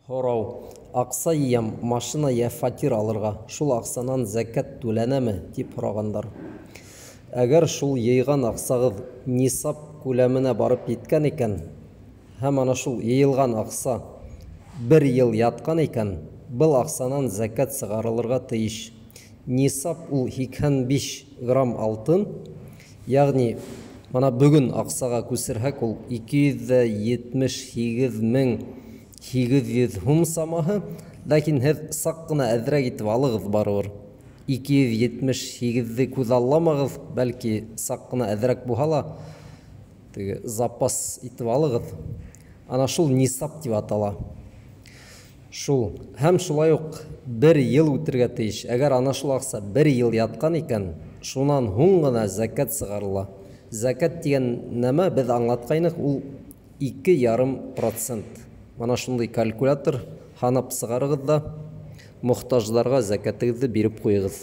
Һорау: аҡса йыям, машина йә фатир алырға, шул аҡсанан зәкәт түләнәме, тип һорағандар. Әгәр шул йыйған аҡсағыҙ нисап күләменә барып еткән икән, һәм ана шул йыйылған аҡса 1 йыл ятҡан икән, был аҡсанан зәкәт сығарылырға тейеш. Нисап ул 85 грамм алтын, яғни мана бөгөн аҡсаға күсерһәк, ул 278.800 һум самаһы, ләкин һеҙ саҡ ҡына әҙерәк итеп алығыҙ барыбер. 278-ҙе күҙ алламағыҙ, бәлки саҡ ҡына әҙерәк булһа ла, запас итеп алығыҙ. Ана шул нисап тип атала. Шул. Һәм шулай уҡ 1 йыл үтергә тейеш. Әгәр ана шул аҡса 1 йыл ятҡан икән, шунан һуң ғына зәкәт сығарыла. Зәкәт тигән нәмә беҙ аңлатҡайныҡ, ул 2,5%. Мана шундай калькулятор һанап сығарығыҙ ҙа мохтаждарға зәкәтегеҙҙе биреп ҡуйығыҙ.